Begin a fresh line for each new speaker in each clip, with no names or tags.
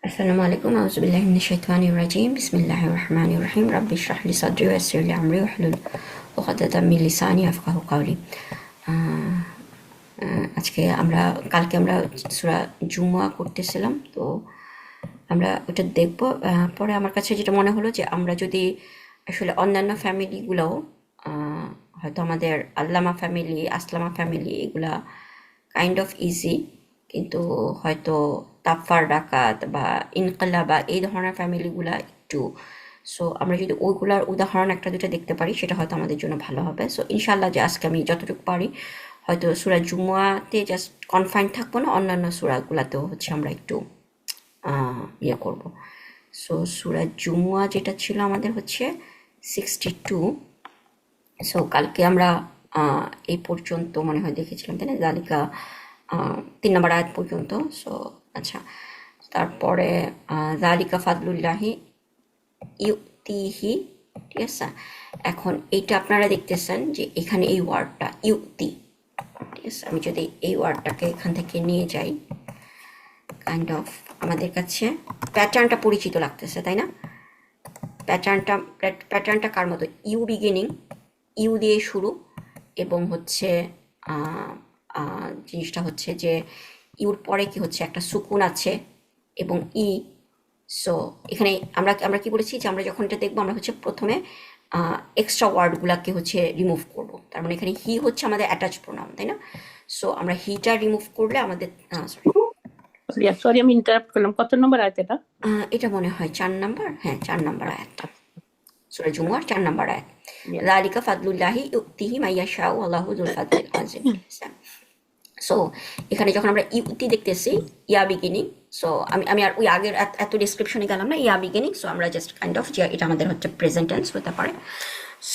السلام عليكم. أعوذ بالله من الشيطان الرجيم. بسم الله الرحمن الرحيم. رب اشرح لي صدري ويسر لي أمري واحلل عقدة من লিসানি يفقهوا قولي. আজকে কালকে আমরা সূরা জুমুয়া করতেছিলাম, তো আমরা ওটা দেখব। পরে আমার কাছে যেটা মনে হলো যে আমরা যদি আসলে অন্যান্য ফ্যামিলিগুলোও হয়তো আমাদের আল্লামা ফ্যামিলি, আসলামা ফ্যামিলি এগুলা কাইন্ড অফ ইজি, কিন্তু হয়তো তাফার ডাকাত বা ইনকালাবা এই ধরনের ফ্যামিলিগুলা একটু, সো আমরা যদি ওইগুলার উদাহরণ একটা দুটো দেখতে পারি সেটা হয়তো আমাদের জন্য ভালো হবে। সো ইনশাল্লাহ যে আজকে আমি যতটুকু পারি হয়তো সূরা জুমুয়াতে জাস্ট কনফাইন থাকবো না, অন্যান্য সূরাগুলাতেও হচ্ছে আমরা একটু ইয়ে করব। সো সূরা জুমুয়া যেটা ছিল আমাদের হচ্ছে 62। সো কালকে আমরা এই পর্যন্ত মনে হয় দেখেছিলাম, তাই না? জালিকা 3 নম্বর আয়াত পর্যন্ত। সো আচ্ছা, তারপরে জালিকা ফাদলুল্লাহি ইউতিহি, ঠিক আছে। এখন এইটা আপনারা দেখতেছেন যে এখানে এই ওয়ার্ডটা ইউতি, ঠিক আছে। আমি যদি এই ওয়ার্ডটাকে এখান থেকে নিয়ে যাই, কাইন্ড অফ আমাদের কাছে প্যাটার্নটা পরিচিত লাগতেছে, তাই না? প্যাটার্নটা কার মতো? ইউ বিগিনিং, ইউ দিয়ে শুরু, এবং হচ্ছে জিনিসটা হচ্ছে যে ইউর পরে কি হচ্ছে একটা সুকুন আছে এবং ই। সো এখানে আমরা আমরা কি বলেছি যে আমরা যখন এটা দেখবো আমরা হচ্ছে প্রথমে এক্সট্রা ওয়ার্ডগুলোকে হচ্ছে রিমুভ করব। তার মানে এখানে হি হচ্ছে আমাদের অ্যাটাচ প্রোনাউন, তাই না? সো আমরা হিটা রিমুভ করলে আমাদের সরি,
সরি আমি ইন্টারাপ্ট করলাম। কত নম্বর আয়াত এটা?
এটা মনে হয় 4 নম্বর, হ্যাঁ 4 নম্বর আয়াতটা, সূরা জুমুয়ার 4 নম্বর আয়াত।
Yes.
যালিকা ফাদলুল্লাহি ইউতিহি মাইয়াশাউ আল্লাহু যুল ফাদলিল আযীম। সো এখানে যখন আমরা ইউতি দেখতেছি ইয়া বিগিনিং, সো আমি আর ওই আগের এত ডিসক্রিপশনে গেলাম না, ইয়া বিগিনিং। সো আমরা জাস্ট কাইন্ড অফ যে এটা আমাদের হচ্ছে প্রেজেন্ট টেন্স হতে পারে।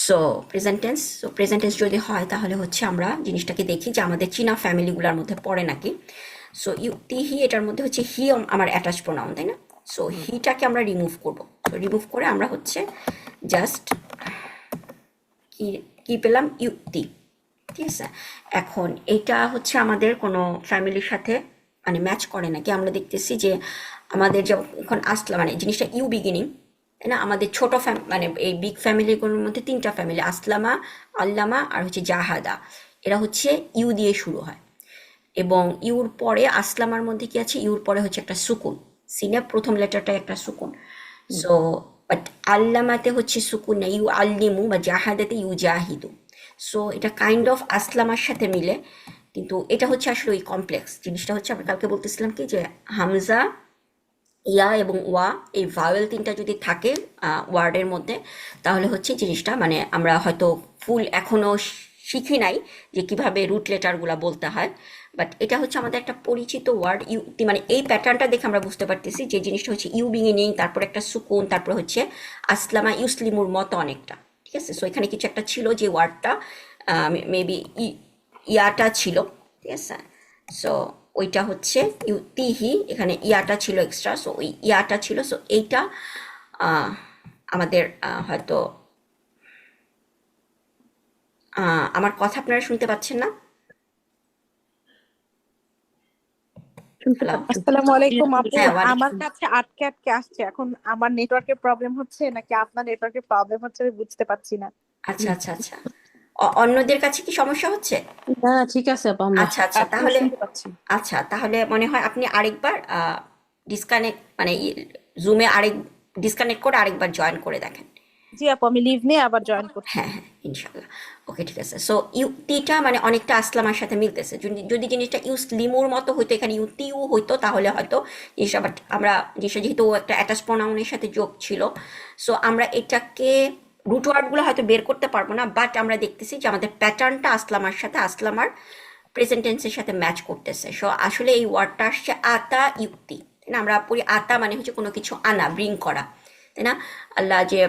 সো প্রেজেন্ট টেন্স যদি হয় তাহলে হচ্ছে আমরা জিনিসটাকে দেখি যে আমাদের চীনা ফ্যামিলিগুলোর মধ্যে পড়ে নাকি। সো ইউতিহি এটার মধ্যে হচ্ছে হি আমার অ্যাটাচ প্রোনাউন, তাই না? সো হিটাকে আমরা রিমুভ করব। তো রিমুভ করে আমরা হচ্ছে জাস্ট কি কি পেলাম? ইউতি, ঠিক আছে। এখন এটা হচ্ছে আমাদের কোনো ফ্যামিলির সাথে মানে ম্যাচ করে নাকি। আমরা দেখতেছি যে আমাদের যখন আসলাম মানে জিনিসটা ইউ বিগিনিং, তাই না? আমাদের ছোট মানে এই বিগ ফ্যামিলিগুলোর মধ্যে 3টা ফ্যামিলি, আসলামা, আল্লামা আর হচ্ছে জাহাদা, এরা হচ্ছে ইউ দিয়ে শুরু হয়। এবং ইউর পরে আসলামার মধ্যে কি আছে? ইউর পরে হচ্ছে একটা সুকুন, সিনে প্রথম লেটারটা একটা সুকুন। সো বাট আল্লামাতে হচ্ছে সুকুন না, ইউ আল্লিমু, বা জাহাদাতে ইউ জাহিদু। সো এটা কাইন্ড অফ আসলামার সাথে মিলে, কিন্তু এটা হচ্ছে আসলে ওই কমপ্লেক্স জিনিসটা হচ্ছে আমরা কালকে বলতেছিলাম কি যে হামজা, ইয়া এবং ওয়া, এই ভাওয়েল 3টা যদি থাকে ওয়ার্ডের মধ্যে, তাহলে হচ্ছে জিনিসটা মানে আমরা হয়তো ফুল এখনো শিখি নাই যে কিভাবে রুট লেটারগুলো বলতে হয়। বাট এটা হচ্ছে আমাদের একটা পরিচিত ওয়ার্ড ইউতি, মানে এই প্যাটার্নটা দেখে আমরা বুঝতে পারতেছি যে জিনিসটা হচ্ছে ইউ বিগিনিং, তারপর একটা সুকুন, তারপর হচ্ছে আসলামা ইউসলিমুর মতো অনেকটা, ঠিক আছে। সো এখানে কিছু একটা ছিল যে ওয়ার্ডটা মেবি ইয়াটা ছিল, ঠিক আছে। সো ওইটা হচ্ছে ইউতিহি, এখানে ইয়াটা ছিল এক্সট্রা, সো ওই ইয়াটা ছিল। সো এইটা আমাদের হয়তো আমার কথা আপনারা শুনতে পাচ্ছেন না?
শুনতে
হ্যালো?
পাচ্ছি।
আসসালামু আলাইকুম আপু,
হ্যাঁ,
আমার
ওয়ালাইকুম।
কাছে আটকে আটকে আসছে। এখন আমার নেটওয়ার্কের প্রবলেম হচ্ছে নাকি আপনার নেটওয়ার্কের প্রবলেম হচ্ছে আমি বুঝতে পারছি না।
আচ্ছা আচ্ছা আচ্ছা, অন্যদের কাছে কি সমস্যা হচ্ছে?
না না, ঠিক আছে আপা, আমরা
আচ্ছা আচ্ছা,
আপনি
তাহলে
শুনতে পাচ্ছি।
তাহলে মনে হয় আপনি আরেকবার ডিসকানেক্ট মানে জুমে আরেক ডিসকানেক্ট করে আরেকবার জয়েন করে দেখেন।
জি আপু, আমি লিভ নিয়ে আবার জয়েন করছি।
হ্যাঁ হ্যাঁ, ইনশাল্লাহ। ওকে, ঠিক আছে। সো ইউতিটা মানে অনেকটা আসলামার সাথে মিলতেছে। যদি যদি জিনিসটা ইউসলিমুর মতো হইতো, এখানে ইউতিউ হইতো, তাহলে হয়তো জিনিসটা, বাট আমরা জিনিসটা যেহেতু একটা অ্যাটাচ প্রোনাউনের সাথে যোগ ছিল, সো আমরা এটাকে রুট ওয়ার্ডগুলো হয়তো বের করতে পারবো না, বাট আমরা দেখতেছি যে আমাদের প্যাটার্নটা আসলামার সাথে, আসলামার প্রেজেন্ট টেন্সের সাথে ম্যাচ করতেছে। সো আসলে এই ওয়ার্ডটা আসছে আতা ইউক্তি, তাই না? আমরা পড়ি আতা মানে হচ্ছে কোনো কিছু আনা, ব্রিং করা, তাই না? আল্লাহ যে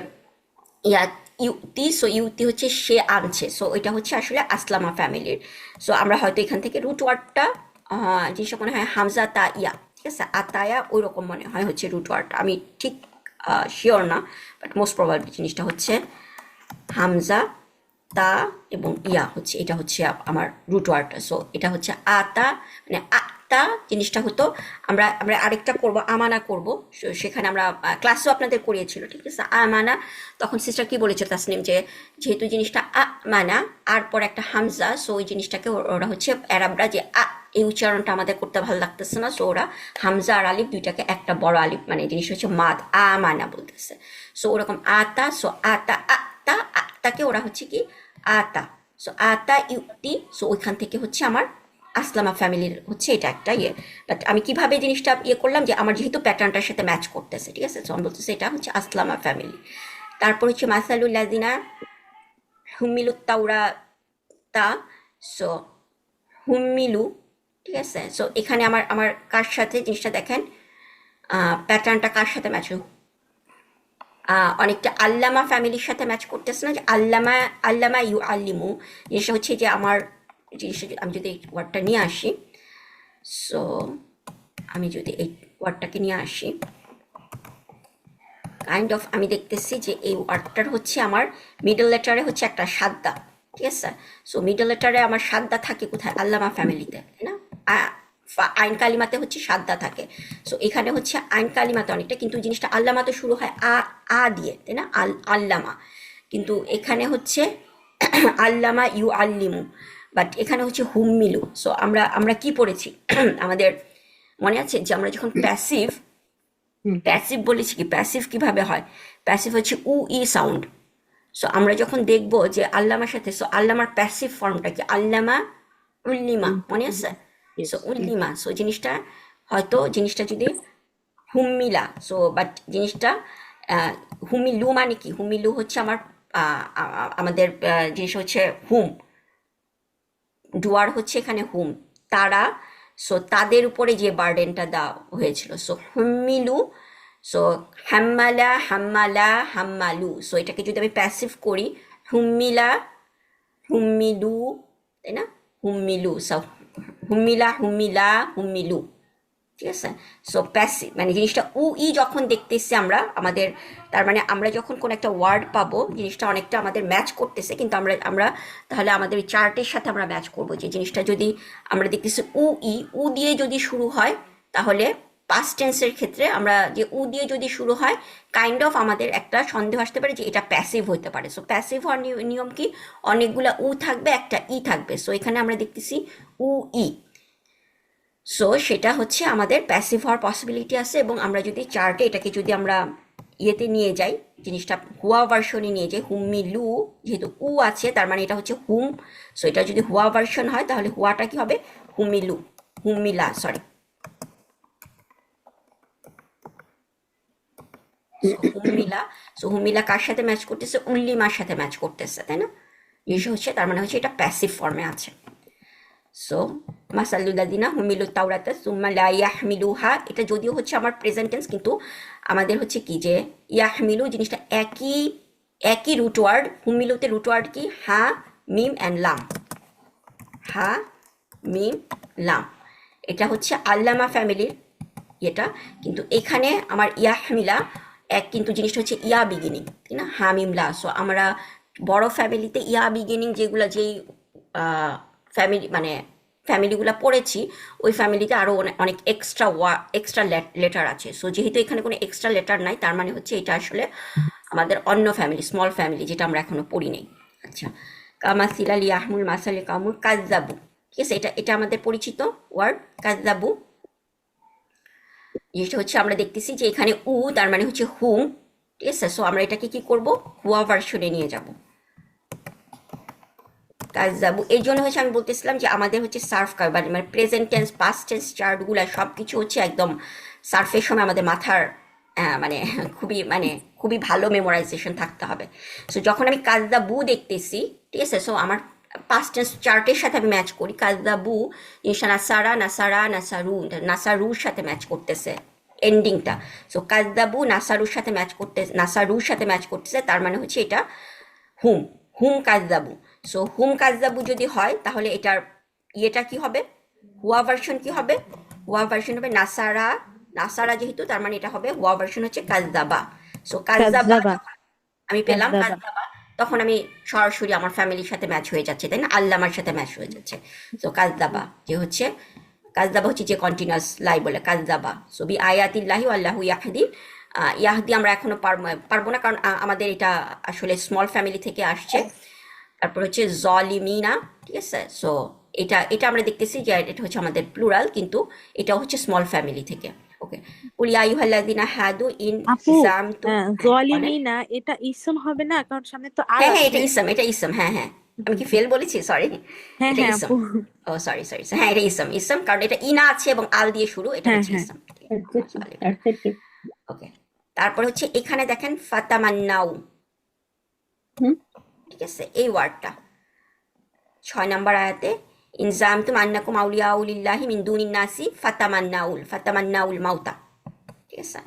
ইয়া ইউতি, সো ইউতি হচ্ছে সে আনছে, সো এটা হচ্ছে আসলে আসলামা ফ্যামিলির। সো আমরা হয়তো এখান থেকে রুট ওয়ার্ডটা জিনিসটা মনে হয় হামজা তা ইয়া, ঠিক আছে, আতায়া ওই রকম মনে হয় হচ্ছে রুট ওয়ার্ডটা। আমি ঠিক শিওর না, বাট মোস্ট প্রবাবলি জিনিসটা হচ্ছে হামজা তা এবং ইয়া হচ্ছে, এটা হচ্ছে আমার রুট ওয়ার্ডটা। সো এটা হচ্ছে আতা মানে আতা জিনিসটা হতো, আমরা আমরা আরেকটা করব, আমানা করব। সেখানে আমরা ক্লাসও আপনাদের করিয়েছিল, ঠিক আছে, আমানা। তখন সিস্টার কি বলেছিল তাসনিম, যে যেহেতু জিনিসটা আমানা আর পর একটা হামজা, সো ওই জিনিসটাকে ওরা হচ্ছে অ্যারাবরা যে এই উচ্চারণটা আমাদের করতে ভালো লাগতেছে না, সো ওরা হামজা আর আলিফ দুইটাকে একটা বড় আলিফ, মানে জিনিস হচ্ছে মাদ, আমানা বলতেছে। সো ওরকম আতা, সো আতা আতা আতাকে ওরা হচ্ছে কি আতা, সো আতা ইউতি, সো ওইখান থেকে হচ্ছে আমার আসলামা ফ্যামিলির হচ্ছে এটা একটা ইয়ে। বাট আমি কিভাবে জিনিসটা ইয়ে করলাম, যে আমার যেহেতু প্যাটার্নটার সাথে ম্যাচ করতেছে, ঠিক আছে, সো আমি বলতেছি এটা হচ্ছে আসলামা ফ্যামিলি। তারপর হচ্ছে মাসালুল্লাদিনা হুমিলু তাওরা তা, সো হুমিলু, ঠিক আছে। সো এখানে আমার আমার কার সাথে জিনিসটা দেখেন, প্যাটার্নটা কার সাথে ম্যাচ, অনেকটা আল্লামা ফ্যামিলির সাথে ম্যাচ করতেছে না, যে আল্লামা আল্লামা ইউ আল্লিমু জিনিসটা হচ্ছে যে আমার জিনিসটা, আমি যদি এই ওয়ার্ডটা নিয়ে আসি, সো আমি যদি এই ওয়ার্ডটাকে নিয়ে আসি, কাইন্ড অফ আমি দেখতেছি যে এই ওয়ার্ডটার হচ্ছে আমার মিডল লেটারে হচ্ছে একটা সাদ্দা, ঠিক আছে। সো মিডল লেটারে আমার সাদ্দা থাকে কোথায়, আল্লামা ফ্যামিলিতে, তাই না। আইন কালিমাতে হচ্ছে সাদ্দা থাকে, সো এখানে হচ্ছে আইন কালিমাতে অনেকটা, কিন্তু জিনিসটা আল্লামাতে শুরু হয় আ দিয়ে, তাই না, আল্লামা। কিন্তু এখানে হচ্ছে আল্লামা ইউ আল্লিমু, বাট এখানে হচ্ছে হুম্মিলু। সো আমরা আমরা কি পড়েছি আমাদের মনে আছে যে আমরা যখন প্যাসিভ প্যাসিভ বলেছি, কি প্যাসিভ কিভাবে হয়, প্যাসিভ হচ্ছে ই সাউন্ড। সো আমরা যখন দেখবো যে আল্লামার সাথে, সো আল্লামার প্যাসিভ ফর্মটা কি আল্লামা উল্লিমা, মনে আছে, সো উল্লিমা। সো জিনিসটা হয়তো জিনিসটা যদি হুম্মিলা, সো বাট জিনিসটা হুমিলু মানে কি, হুমিলু হচ্ছে আমার আমাদের জিনিস হচ্ছে হুম, ডুয়ার হচ্ছে এখানে হুম, তারা, সো তাদের উপরে যে বার্ডেনটা দেওয়া হয়েছিল, সো হুম্মিলু, সো হাম্মালা হাম্মালা হাম্মালু। সো এটাকে যদি আমি প্যাসিভ করি, হুম্মিলা হুম্মিলু, তাই না, হুম্মিলু, সো হুম্মিলা হুম্মিলা হুম্মিলু, ঠিক আছে। সো প্যাসিভ মানে জিনিসটা যখন দেখতেছি আমরা আমাদের, তার মানে আমরা যখন কোন একটা ওয়ার্ড পাবো জিনিসটা অনেকটা আমাদের ম্যাচ করতেছে, কিন্তু আমরা আমরা তাহলে আমাদের চার্টের সাথে আমরা ম্যাচ করব, যে জিনিসটা যদি আমরা দেখতেছি দিয়ে যদি শুরু হয়, তাহলে পাস্ট টেন্সের ক্ষেত্রে আমরা যে দিয়ে যদি শুরু হয়, কাইন্ড অফ আমাদের একটা সন্দেহ আসতে পারে যে এটা প্যাসিভ হতে পারে। সো প্যাসিভ হওয়ার নিয়ম কি, অনেকগুলা থাকবে, একটা থাকবে। সো এখানে আমরা দেখতেছি ই, সো সেটা হচ্ছে আমাদের প্যাসিভ হওয়ার পসিবিলিটি আছে। এবং আমরা যদি চার্টে এটাকে যদি আমরা ইয়েতে নিয়ে যাই, জিনিসটা হুয়া ভার্সনে নিয়ে যাই, হুম্মিলু, যেহেতু আছে তার মানে এটা হচ্ছে হুম, সো এটা যদি হুয়া ভার্সন হয় তাহলে হুয়াটা কি হবে, হুমিলু, হুমিলা, সরি, হুমিলা। সো হুমিলা কার সাথে ম্যাচ করতেছে, উল্লিমার সাথে ম্যাচ করতেছে, তাই না, জিনিসটা হচ্ছে তার মানে হচ্ছে এটা প্যাসিভ ফর্মে আছে। সো মাসালুল্লাদিনা হুমিলু তাওরাতা সুম্মা লা ইয়াহমিলুহা, এটা যদিও হচ্ছে আমার প্রেজেন্ট টেন্স, কিন্তু আমাদের হচ্ছে কি যে ইয়াহমিলু জিনিসটা একই একই রুট ওয়ার্ড। হুমিলুতে রুট ওয়ার্ড কি, হা মিম অ্যান্ড লাম, হা মিম লাম, এটা হচ্ছে আল্লামা ফ্যামিলির এটা। কিন্তু এখানে আমার ইয়াহমিলা কিন্তু জিনিসটা হচ্ছে ইয়া বিগিনিং, তাই না, হামিম লা। সো আমরা বড় ফ্যামিলিতে ইয়া বিগিনিং যেগুলো যেই ফ্যামিলি মানে ফ্যামিলিগুলো পড়েছি, ওই ফ্যামিলিতে আরও অনেক এক্সট্রা লেটার আছে। সো যেহেতু এখানে কোনো এক্সট্রা লেটার নাই, তার মানে হচ্ছে এটা আসলে আমাদের অন্য ফ্যামিলি, স্মল ফ্যামিলি, যেটা আমরা এখনো পড়ি নেই। আচ্ছা, কামাসিলাল ইয়াহমুল মাসালে কামুল কাজাবু, ঠিক আছে, এটা এটা আমাদের পরিচিত ওয়ার্ড কাজাবু। জিনিসটা হচ্ছে আমরা দেখতেছি যে এখানে তার মানে হচ্ছে হুম, ঠিক আছে। সো আমরা এটাকে কি করব, হুয়া ভার্সনে নিয়ে যাব, কাজাবু। এই জন্য হচ্ছে আমি বলতেছিলাম যে আমাদের হচ্ছে সার্ফ কারবার মানে প্রেজেন্ট টেন্স পাস্ট টেন্স চার্টগুলো সব কিছু হচ্ছে একদম সার্ফের সময় আমাদের মাথার মানে খুবই ভালো মেমোরাইজেশন থাকতে হবে। সো যখন আমি কাজাবু দেখতেছি, ঠিক আছে, সো আমার পাস্ট টেন্স চার্টের সাথে আমি ম্যাচ করি, কাজাবু জিনিসটা নাসারা নাসারা নাসারু, নাসারুর সাথে ম্যাচ করতেছে এন্ডিংটা। সো কাজাবু নাসারুর সাথে ম্যাচ করতেছে, তার মানে হচ্ছে এটা হুম, হুম কাজাবু। সো হুম কাজাবু যদি হয় তাহলে এটার ইয়েটা কি হবে, হুয়া ভার্সন কি হবে, হুয়া ভার্সন হবে নাসারা, নাসারা যেহেতু তার মানে এটা হবে হুয়া ভার্সন হচ্ছে কাজাবা। সো কাজাবা
কাজ্জাবা,
আমি পেলাম
কাজ্জাবা।
কাজাবা, তখন আমি সরাসরি আমার ফ্যামিলির সাথে ম্যাচ হয়ে যাচ্ছে, তাই না, আল্লামার সাথে ম্যাচ হয়ে যাচ্ছে। সো কাজাবা যে হচ্ছে কাজদাবা হচ্ছে যে কন্টিনিউয়াস লাই বলে কাজদাবা। সো বি আয়াতিল্লাহি আল্লাহু ইয়াহদি, ইয়াহদি আমরা এখনো পারবো না, কারণ আমাদের এটা আসলে স্মল ফ্যামিলি থেকে আসছে। তারপর হচ্ছে জলিমিনা, ঠিক আছে। সো এটা এটা আমরা দেখতেছি যে এটা হচ্ছে আমাদের প্লুরাল, কিন্তু এটা হচ্ছে স্মল ফ্যামিলি থেকে। ওকে, কুলিয়া আইয়ুহাল্লাযিনা হাদু ইন
আপু
জামতু, বলেন।
জলিমিনা এটা ইসম হবে না, কারণ সামনে তো আর
হ্যাঁ হ্যাঁ,
আছে।
এটা ইসম, হ্যাঁ হ্যাঁ। আমি কি ফেল বলেছি? সরি,
হ্যাঁ
এটা
হ্যাঁ
ইসম।
আপু,
ও সরি সরি, হ্যাঁ এটা ইসম, কারণ এটা ইনা আছে এবং আল দিয়ে শুরু, এটা
হ্যাঁ
হচ্ছে
হ্যাঁ।
ইসম।
Adjective.
ওকে, তারপর হচ্ছে এখানে দেখেন ফাতামান্নাউ,
হুম?
ঠিক আছে, এই ওয়ার্ডটা 6 নম্বর আয়াতে, ইনজামতুম আন্নাকুম আউলিয়াউ লিল্লাহি মিন দুনিন নাসি ফাতামান্নাউল মাউতা, ঠিক আছে।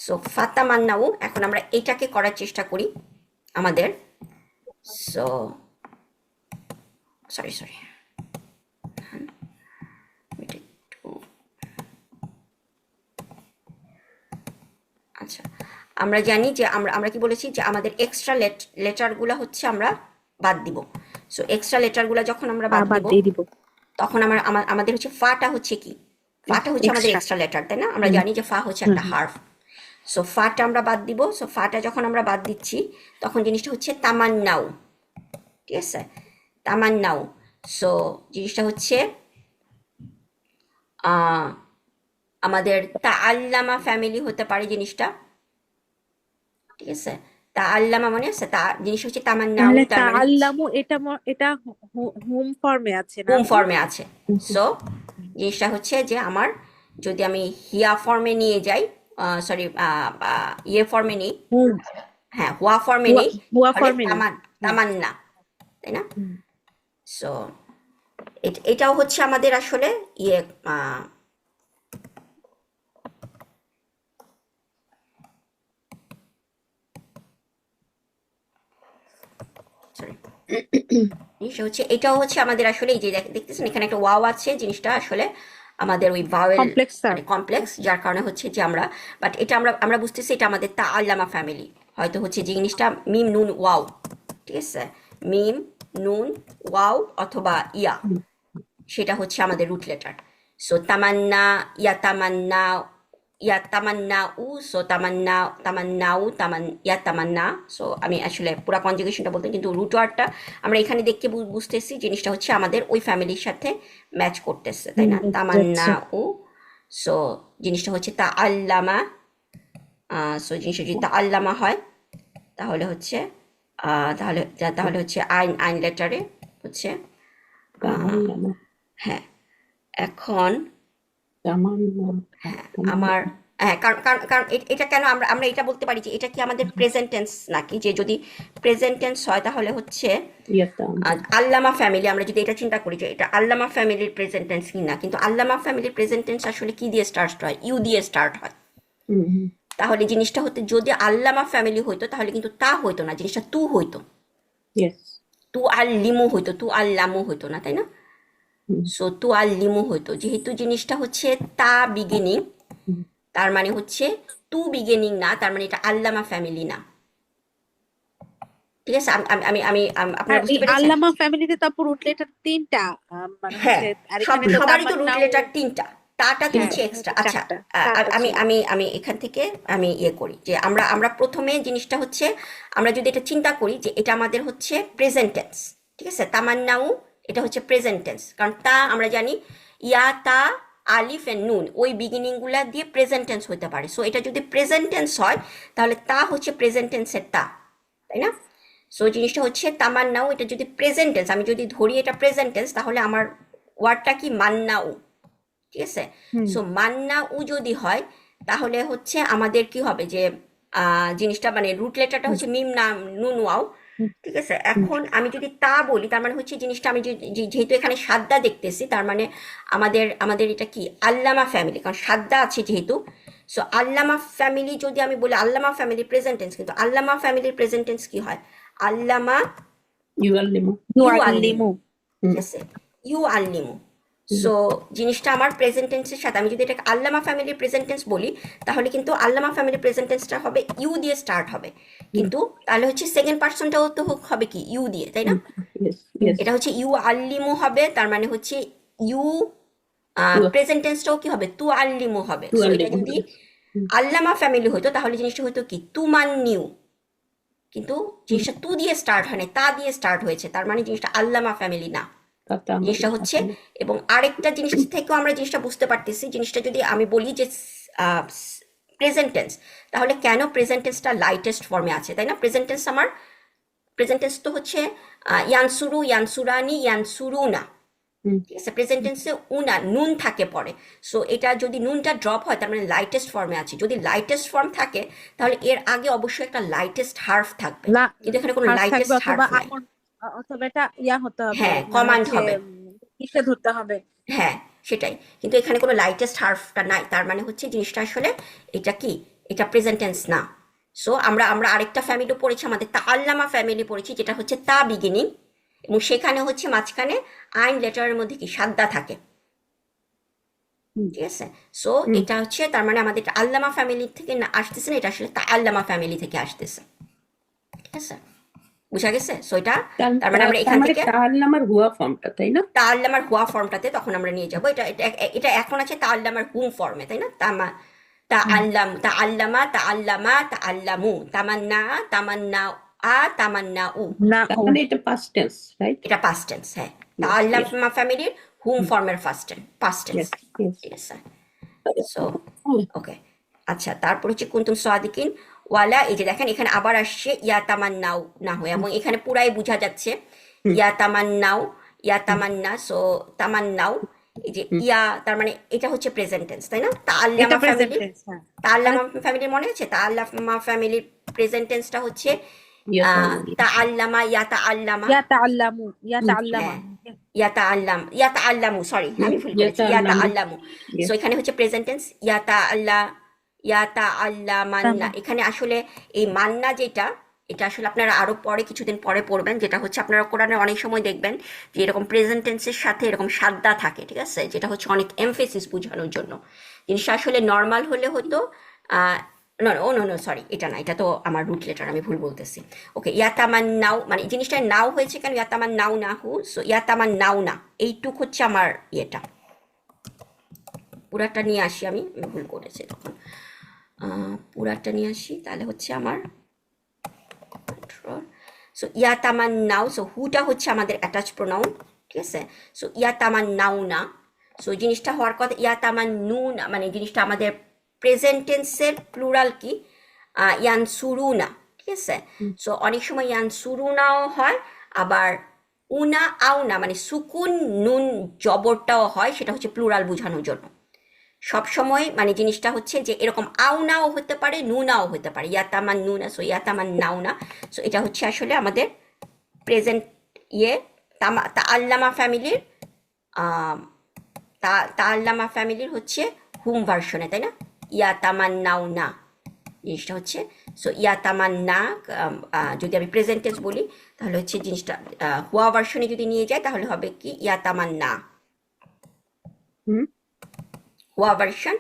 সো ফাতামান্নাউ, এখন আমরা এটাকে করার চেষ্টা করি আমাদের। সো সরি আচ্ছা, আমরা জানি যে আমরা কি বলেছি যে আমাদের এক্সট্রা লেটারগুলো হচ্ছে আমরা বাদ দিব। সো এক্সট্রা লেটারগুলো যখন আমরা বাদ
বাদ
দিব,
দিয়ে দিব।
তখন আমাদের হচ্ছে ফাটা হচ্ছে কি, ফাটা হচ্ছে আমাদের
Extra.
এক্সট্রা লেটার, তাই না? আমরা জানি যে ফা হচ্ছে একটা হার্ফ। সো ফাটা আমরা বাদ দিব। সো ফাটা যখন আমরা বাদ দিচ্ছি, তখন জিনিসটা হচ্ছে তামান্নাউ, ঠিক আছে, তামান্নাউ। সো জিনিসটা হচ্ছে আমাদের তাআল্লামা ফ্যামিলি হতে পারে জিনিসটা, ঠিক আছে। তাআল্লামা মনে আছে, জিনিস হচ্ছে তামান্নাউ,
তাহলে
তার মানে
তাআল্লামু এটা হোম ফর্মে আছে না
হোম
আপু?
ফর্মে আছে। সো জিনিসটা হচ্ছে যে আমার, যদি আমি হিয়া ফর্মে নিয়ে যাই, সরি ইয়ে ফর্মে নেই,
হোম,
হ্যাঁ হুয়া ফর্মে নেই,
হুয়া
তাহলে
ফর্মে নেই।
তামান্না, তাই না?
হুম।
সো এটাও হচ্ছে আমাদের আসলে ইয়ে সরি, জিনিসটা হচ্ছে এটাও হচ্ছে আমাদের আসলে এই যে দেখতেছেন এখানে একটা ওয়াও আছে, জিনিসটা আসলে আমাদের ওই ভাওয়েল
কমপ্লেক্স স্যার।
মানে কমপ্লেক্স, যার কারণে হচ্ছে যে আমরা, বাট এটা আমরা বুঝতেছি এটা আমাদের তাআল্লামা ফ্যামিলি। হয়তো হচ্ছে যে জিনিসটা মিম নুন ওয়াও, ঠিক আছে, মিম নুন ওয়াও অথবা ইয়া, সেটা হচ্ছে আমাদের রুট লেটার। সো তামান্না, ইয়াতামান্নাউ, সো ইয়াতামান্না। সো আমি আসলে পুরো কনজুগেশনটা বলতে, কিন্তু রুট ওয়ার্ডটা আমরা এখানে দেখতে বুঝতেছি জিনিসটা হচ্ছে আমাদের ওই ফ্যামিলির সাথে ম্যাচ করতেছে, তাই না? তামান্নাউ। সো জিনিসটা হচ্ছে তাআল্লামা। সো জিনিসটা যদি তাআল্লামা হয়, তাহলে হচ্ছে তাহলে হচ্ছে আইন লেটারে হচ্ছে
তাআল্লামা।
হ্যাঁ। এখন
তামান্না।
আমার হ্যাঁ, কারণ এটা কেন আমরা এটা বলতে পারি যে এটা কি আমাদের প্রেজেন্ট টেন্স নাকি, যে যদি প্রেজেন্ট টেন্স হয় তাহলে হচ্ছে
ইয়াতাম।
আল্লামা ফ্যামিলি, আমরা যদি এটা চিন্তা করি যে এটা আল্লামা ফ্যামিলির প্রেজেন্ট টেন্স কি না, কিন্তু আল্লামা ফ্যামিলির প্রেজেন্ট টেন্স আসলে কি দিয়ে স্টার্ট হয়? ইউ দিয়ে স্টার্ট হয়।
হুম।
তাহলে জিনিসটা হতে, যদি আল্লামা ফ্যামিলি হইতো তাহলে কিন্তু তা হইতো না, জিনিসটা তু হইতো,
ইয়েস।
তু আল্লিমু হইতো, তু আল্লামু হইতো না, তাই না? সো তু আল্লিমু হইতো, যেহেতু জিনিসটা হচ্ছে তা বিগিনিং, তার মানে হচ্ছে টু বিগিনিং না, তার মানে এটা আল্লামা ফ্যামিলি না, ঠিক আছে। আপনারা
আর এই
বুঝতে পেরেছেন?
আল্লামা ফ্যামিলিতে তো আপু রুট লেটার 3টা, মানে
হ্যাঁ,
হচ্ছে, আর এখানে তো
সবারই তো রুট
তামান্নাও।
লেটার 3টা, তাটা তো
হ্যাঁ,
হচ্ছে এক্সট্রা।
এখানে তো
আচ্ছা,
4টা, তাটা
আমি
ছিল।
আমি আমি এখান থেকে আমি ইয়ে করি যে আমরা প্রথমে জিনিসটা হচ্ছে, আমরা যদি এটা চিন্তা করি যে এটা আমাদের হচ্ছে প্রেজেন্ট টেন্স, ঠিক আছে, তামান্নাউ এটা হচ্ছে প্রেজেন্ট টেন্স, কারণ তা আমরা জানি ইয়া তা আলিফ এন্ড নুন ওই বিগিনিং গুলা দিয়ে প্রেজেন্ট টেন্স হতে পারে। সো এটা যদি প্রেজেন্ট টেন্স হয় তাহলে তা হচ্ছে প্রেজেন্ট টেন্সের তা, তাই না? সো জিনিসটা হচ্ছে তামান্নাউ, এটা যদি প্রেজেন্ট টেন্স, আমি যদি ধরি এটা প্রেজেন্ট টেন্স, তাহলে আমার ওয়ার্ডটা কি মান্নাউ, ঠিক আছে। সো মান্নাউ যদি হয় তাহলে হচ্ছে আমাদের কি হবে যে জিনিসটা মানে রুট লেটারটা হচ্ছে মিম না নুন ওয়াও, ঠিক আছে। এখন আমি যদি তা বলি, তার মানে হচ্ছে জিনিসটা আমি যেহেতু এখানে সাদ্দা দেখতেছি, তার মানে আমাদের এটা কি আল্লামা ফ্যামিলি, কারণ সাদ্দা আছে যেহেতু। সো আল্লামা ফ্যামিলি যদি আমি বলি, আল্লামা ফ্যামিলি প্রেজেন্ট টেন্স, কিন্তু আল্লামা ফ্যামিলির প্রেজেন্ট টেন্স কি হয়? আল্লামা
ইউআল্লিমু।
ইউআল্লিমু।
ঠিক আছে, ইউ আল্লিমু। সো জিনিসটা আমার প্রেজেন্ট টেন্সের সাথে, আমি যদি এটাকে আল্লামা ফ্যামিলির প্রেজেন্ট টেন্স বলি, তাহলে কিন্তু আল্লামা ফ্যামিলির প্রেজেন্ট টেন্সটা হবে ইউ দিয়ে স্টার্ট হবে, কিন্তু তাহলে হচ্ছে সেকেন্ড পার্সনটাও তো হবে কি ইউ দিয়ে, তাই না?
Yes yes.
এটা হচ্ছে ইউ আল্লিমু হবে, তার মানে হচ্ছে ইউ
Tu
প্রেজেন্ট টেন্সটাও কি হবে? তু আল্লিমু হবে। সো এটা
tuallimu.
যদি
Hmm.
আল্লামা ফ্যামিলি হতো তাহলে জিনিসটা হতো কি তুমান নিউ, কিন্তু জিনিসটা তু দিয়ে স্টার্ট হয় না, তা দিয়ে স্টার্ট হয়েছে, তার মানে জিনিসটা আল্লামা ফ্যামিলি না
Katamu
জিনিসটা হচ্ছে।
asli.
এবং আরেকটা জিনিস থেকেও আমরা জিনিসটা বুঝতে পারতেছি, জিনিসটা যদি আমি বলি যে প্রেজেন্ট টেন্স, তাহলে কেন প্রেজেন্ট টেন্সটা লাইটেস্ট ফর্মে আছে, তাই না? প্রেজেন্ট টেন্স আমার প্রেজেন্ট টেন্স তো হচ্ছে ইয়ানসুরু, ইয়ানসুরানি, ইয়ানসুরুনা,
Hmm.
ঠিক আছে? প্রেজেন্ট টেন্সে উনা নুন থাকে পরে, সো এটা যদি নুনটা ড্রপ হয় তার মানে লাইটেস্ট ফর্মে আছে। যদি লাইটেস্ট ফর্ম থাকে তাহলে এর আগে অবশ্যই একটা লাইটেস্ট হার্ফ থাকবে, কিন্তু এখানে কোনো
হার্স থাকবে
লাইটেস্ট
অথবা
হার্ফ নাই।
অথবা এটা ইয়া হতে হবে,
হ্যাঁ,
মানে
কমান্ড
হচ্ছে
হবে।
কিসে ধরতে হবে।
হ্যাঁ, সেটাই। কিন্তু এখানে কোনো লাইটেস্ট হার্ফটা নাই, তার মানে হচ্ছে জিনিসটা আসলে এটা কি, এটা প্রেজেন্ট টেন্স না। সো আমরা আমরা আরেকটা ফ্যামিলি পড়েছি, আমাদের তাআল্লামা ফ্যামিলি পড়েছি, যেটা হচ্ছে তা বিগিনিং, এবং সেখানে হচ্ছে মাঝখানে আইন লেটারের মধ্যে কি সাদ্দা থাকে,
Hmm.
ঠিক আছে? So
Hmm.
এটা হচ্ছে তার মানে আমাদের আল্লামা ফ্যামিলি থেকে না আসতেছে না, এটা আসলে তাআল্লামা ফ্যামিলি থেকে আসতেছে, ঠিক আছে? বুঝা গেছে? সো এটা তার মানে আমরা এখান থেকে
তাআল্লামার হুয়া ফর্মটা, তাই না?
তাআল্লামার হুয়া ফর্মটাতে তখন আমরা নিয়ে যাব। এটা এটা এটা এখন আছে তাআল্লামার হুম ফর্মে, তাই না? তাআল্লামা, তাআল্লামা, তাআল্লামু, তামান্না, তামান্নাউ, তামান্নাউ।
না
তার মানে এটা past tense, right?
এটা পাস্ট টেন্স, হ্যাঁ।
Yes, yes.
তাআল্লামা ফ্যামিলির হুম
Hmm.
ফর্মের পাস্ট টেন্স,
Yes, yes.
ঠিক আছে? So
Hmm.
ওকে, আচ্ছা, তারপর হচ্ছে কুনতুম সাদিকিন ওয়ালা, এই যে দেখেন এখানে আবার আসছে ইয়াতামান্নাউ না হয়ে, এবং এখানে পুরাই বোঝা যাচ্ছে ইয়াতামান্নাউ, ইয়াতামান্না, সো তামান্নাউ, এই যে ইয়া, তার মানে এটা হচ্ছে প্রেজেন্ট টেন্স, তাই না?
এটা
তাআল্লামা
প্রেজেন্ট
ফ্যামিলি,
টেন্স। হ্যাঁ,
তাআল্লামা ফ্যামিলির মনে আছে? তাআল্লামা ফ্যামিলির প্রেজেন্ট টেন্সটা হচ্ছে
Yatamanna.
তাআল্লামা, ইয়াতাআল্লামা,
ইয়াতাআল্লামা।
হ্যাঁ, ইয়াতাআল্লামু, সরি আমি ভুল করেছি, ইয়াতাআল্লামু।
Yes.
সো এখানে হচ্ছে প্রেজেন্ট টেন্স ইয়াতাআল্লামান্না। এখানে আসলে এই মান্না যেটা, এটা আসলে আপনারা আরো পরে কিছুদিন পরে পড়বেন, যেটা হচ্ছে আপনারা কোরআনে অনেক সময় দেখবেন যে এরকম প্রেজেন্ট টেন্সের সাথে এরকম সাদ্দা থাকে, ঠিক আছে? যেটা হচ্ছে অনেক এমফেসিস বোঝানোর জন্য। জিনিসটা আসলে নর্মাল হলে হতো নো সরি, এটা না, এটা তো আমার রুট লেটার, আমি ভুল বলতেছি। ওকে, ইয়াতামান্নাউ, মানে এই জিনিসটা নাও হয়েছে কেন, ইয়াতামান্নাউ না হু, সো ইয়াতামান্নাউ না, এইটুক হচ্ছে আমার ইয়েটা। পুরাটা নিয়ে আসি, আমি ভুল করেছি তখন, পুরাটা নিয়ে আসি, তাহলে হচ্ছে আমার সো ইয়াতামান্নাউ, সো হুটা হচ্ছে আমাদের অ্যাটাচ প্রোনাউন, ঠিক আছে? সো ইয়াতামান্নাউ না, সো জিনিসটা হওয়ার কথা ইয়াতামান্নু না, মানে জিনিসটা আমাদের প্রেজেন্ট টেন্সের প্লুরাল কি ইয়ানসুরুনা, ঠিক আছে? সো অনেক সময় ইয়ানসুরুনাও হয়, আবার উনা আও না, মানে সুকুন নুন জবরটাও হয়, সেটা হচ্ছে প্লুরাল বোঝানোর জন্য। সব সময় মানে জিনিসটা হচ্ছে যে এরকম আও নাও হতে পারে, নু নাও হতে পারে, ইয়াতামান নু না, সো ইয়াতামান নাও না। সো এটা হচ্ছে আসলে আমাদের প্রেজেন্ট ইয়ে তাআল্লামা ফ্যামিলির তাআল্লামা ফ্যামিলির হচ্ছে হুম ভার্সনে, তাই না? ইয়াতামান নাও না জিনিসটা হচ্ছে, সো ইয়াতামান না, যদি আমি প্রেজেন্ট টেন্স বলি তাহলে হচ্ছে জিনিসটা হুয়া ভার্সনে যদি নিয়ে যায় তাহলে হবে কি ইয়াতামান না।
Hmm.
হুয়া ভার্সন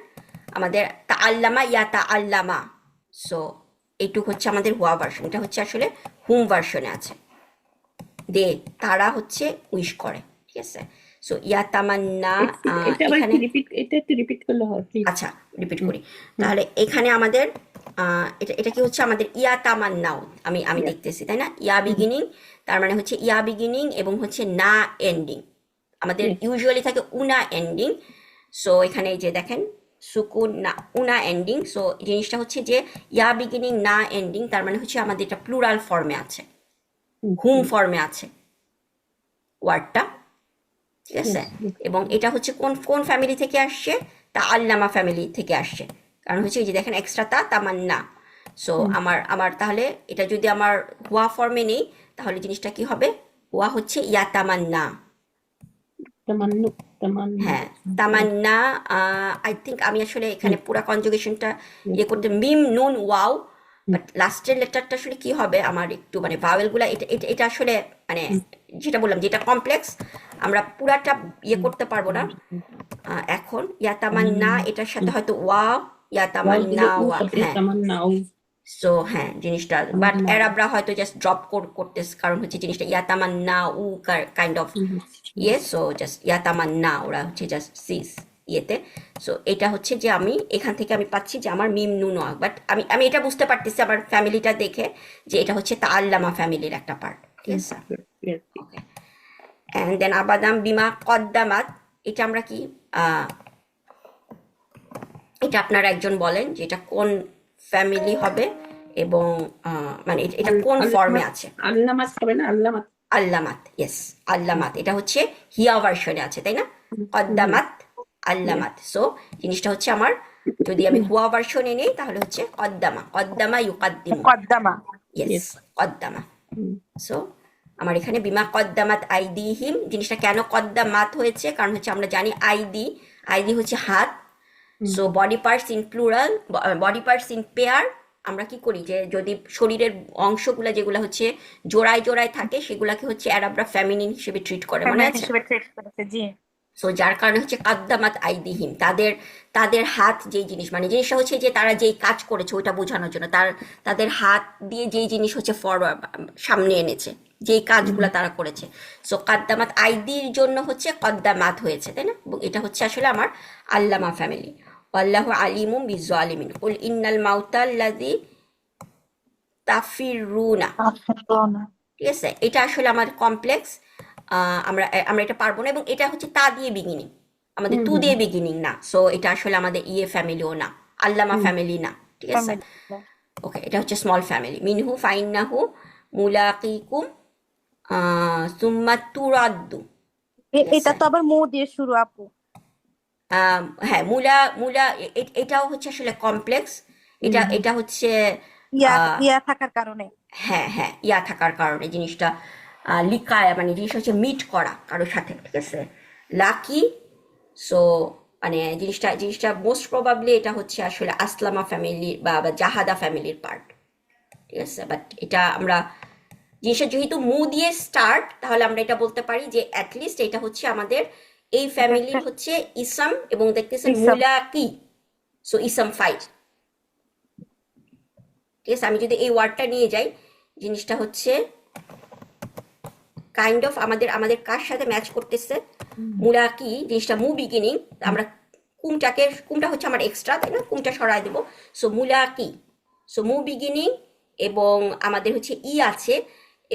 আমাদের তাআল্লামা ইয়াতাআল্লামা, সো এইটুক হচ্ছে আমাদের হুয়া ভার্সন, এটা হচ্ছে আসলে হুম ভার্সনে আছে, দে তারা হচ্ছে উইশ করে, ঠিক আছে? সো ইয়াতামান্না,
এটা আবার
এখানে
একটু রিপিট করলে হয়, প্লিজ।
আচ্ছা রিপিট করি তাহলে। এখানে আমাদের এটা এটা কি হচ্ছে আমাদের ইয়াতামান্নাও, আমি আমি দেখতেছি, তাই না? ইয়া বিগিনিং, তার মানে হচ্ছে ইয়া বিগিনিং এবং হচ্ছে না এন্ডিং, আমাদের ইউজুয়ালি থাকে উনা এন্ডিং। সো এখানে এই যে দেখেন সুকুন না উনা এন্ডিং, সো জিনিসটা হচ্ছে যে ইয়া বিগিনিং না এন্ডিং, তার মানে হচ্ছে আমাদের এটা প্লুরাল ফর্মে আছে, হুম ফর্মে আছে ওয়ার্ডটা, ঠিক আছে? এবং এটা হচ্ছে কোন কোন ফ্যামিলি থেকে আসছে? তাআল্লামা ফ্যামিলি থেকে আসছে, কারণ হচ্ছে এই যে দেখেন এক্সট্রা তামান্না। সো আমার তাহলে এটা যদি আমার হুয়া ফর্মে নেই তাহলে জিনিসটা কি হবে? হুয়া হচ্ছে ইয়াতামান্না,
তামান্নু, তামান্নু।
হ্যাঁ তামান্না। আই থিঙ্ক আমি আসলে এখানে পুরো কনজুগেশনটা ইয়ে করতে মিম নুন ওয়াও, বাট লাস্টের লেটারটা আসলে কি হবে আমার একটু মানে ভাওয়েলগুলা, এটা এটা এটা আসলে মানে যেটা বললাম যেটা কমপ্লেক্স, আমরা পুরাটা ইয়ে করতে পারবো না এখন। ইয়াতামান্না এটার সাথে হয়তো ওয়া, ইয়াতামান্না ওয়া, হ্যাঁ
তামান্নাউ।
সো হ্যাঁ জিনিসটা, বাট
আল্লাহ।
অ্যারাবরা হয়তো জাস্ট ড্রপ করতেছে, কারণ হচ্ছে জিনিসটা ইয়াতামান্না উ কাইন্ড অফ ইয়ে, সো জাস্ট ইয়াতামান্না ওরা হচ্ছে জাস্ট সিস ইয়েতে। সো এটা হচ্ছে যে আমি এখান থেকে আমি পাচ্ছি যে আমার মিম নুন, বাট আমি আমি এটা বুঝতে পারতেছি আমার ফ্যামিলিটা দেখে যে এটা হচ্ছে তাআল্লামা ফ্যামিলির একটা পার্ট, ঠিক আছে।
Yes.
ওকে, অ্যান্ড দেন আবাদাম বিমা কদ্দামাত, এটা আমরা কি এটা আপনারা একজন বলেন যে এটা কোন ফ্যামিলি হবে, এবং মানে এটা কোন ফর্মে আছে।
আল্লামাত হবে না, আল্লামাত।
আল্লামাত, ইয়েস, আল্লামাত এটা হচ্ছে হিয়া ভার্সনে আছে, তাই না? কদ্দামাত, আল্লামাত। সো জিনিসটা হচ্ছে আমার, যদি আমি হুয়া ভার্সনে নেই তাহলে হচ্ছে কদ্দামা, কদ্দামা ইউকাদ্দিমু,
কদ্দামা।
Yes,
Yes.
কদ্দামা।
হুম,
সো আমার এখানে বিমা কদ্দামাত আইদিহিম, জিনিসটা কেন কদ্দামাত হয়েছে, কারণ হচ্ছে আমরা জানি আইদি, আইদি হচ্ছে হাত। So body parts in plural, body parts in pair, আমরা কি করি যে যদি শরীরের অংশগুলো যেগুলো হচ্ছে জোড়ায় জোড়ায় থাকে সেগুলাকে হচ্ছে অ্যারাবরা ফেমিনিন হিসেবে ট্রিট করে, মনে আছে?
হিসেবে ট্রিট করেছে, জি।
সো যার কারণে হচ্ছে কাদ্দামাত আইদিহিম, তাদের তাদের হাত যেই জিনিস, মানে জিনিসটা হচ্ছে যে তারা যেই কাজ করেছে ওইটা বোঝানোর জন্য, তাদের হাত দিয়ে যেই জিনিস হচ্ছে ফরওয়ার্ড সামনে এনেছে, যেই কাজগুলো তারা করেছে। সো কাদ্দামাত আইদির জন্য হচ্ছে কদ্দামাত হয়েছে, তাই না? এবং এটা হচ্ছে আসলে আমার আল্লামা ফ্যামিলি। আল্লাহু আলিমুম বিজ্জালিমিন, কুল ইন্নাল মাউতাল্লাযী তাফিরুনা, ঠিক আছে। এটা আসলে আমার কমপ্লেক্স, আমরা আমরা এটা পারবো না, এবং এটা হচ্ছে তা দিয়ে বিগিনিং, আমাদের তু দিয়ে বিগিনিং না। সো এটা আসলে আমাদের ইয়ে ফ্যামিলিও না, আল্লামা ফ্যামিলি না, ঠিক আছে। ওকে, এটা হচ্ছে স্মল ফ্যামিলি। মিনহু ফাইন্নাহু মুলাকিকুম সুম্মা তুরাদ্দু,
এটা তো আবার মু দিয়ে শুরু, আপু।
হ্যাঁ, মুলা মুলা এটাও হচ্ছে আসলে কমপ্লেক্স, এটা এটা হচ্ছে
ইয়া
আহ,
ইয়া থাকার কারণে।
হ্যাঁ হ্যাঁ, ইয়া থাকার কারণে জিনিসটা লিকায়, মানে জিনিসটা হচ্ছে মিট করা কারোর সাথে, ঠিক আছে। লাকি, সো মানে জিনিসটা জিনিসটা মোস্ট প্রবাবলি এটা হচ্ছে আসলে আসলামা ফ্যামিলি বা জাহাদা ফ্যামিলির পার্ট, ঠিক আছে। বাট এটা আমরা জিনিসটা যেহেতু মু দিয়ে স্টার্ট, তাহলে আমরা এটা বলতে পারি যে অ্যাটলিস্ট এটা হচ্ছে আমাদের এই ফ্যামিলির হচ্ছে ইসাম, এবং দেখতেছেন
ইসাম।
মুলাকি, সো ইসাম ফাইল, ঠিক আছে। আমি যদি এই ওয়ার্ডটা নিয়ে যাই, জিনিসটা হচ্ছে কাইন্ড অফ আমাদের আমাদের কার সাথে ম্যাচ করতেছে, মুলাকি জিনিসটা মু বিগিনিং, আমরা কুমটা হচ্ছে আমার এক্সট্রা, তাই না? কুমটা সরাই দেবো। সো মুলাকি, সো মু বিগিনিং, এবং আমাদের হচ্ছে ই আছে,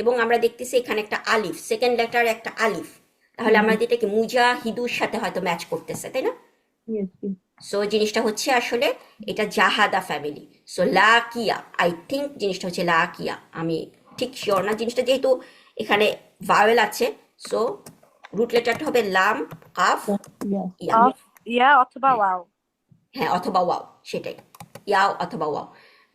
এবং আমরা দেখতেছি এখানে একটা আলিফ, সেকেন্ড লেটার একটা আলিফ, তাহলে আমরা এটাকে মুজাহিদুর সাথে হয়তো ম্যাচ করতেছে, তাই না?
Yes, yes.
সো জিনিসটা হচ্ছে আসলে এটা জাহাদা ফ্যামিলি। সো লাকিয়া, আই থিঙ্ক জিনিসটা হচ্ছে লাকিয়া, আমি ঠিক শিওর না, জিনিসটা যেহেতু এখানে ভাওয়েল আছে, সো রুট লেটারটা হবে লাম, কাফ,
Yes.
ইয়া।
ইয়া অথবা ওয়াও।
হ্যাঁ, অথবা ওয়াও, সেটাই, ইয়াও অথবা ওয়াও।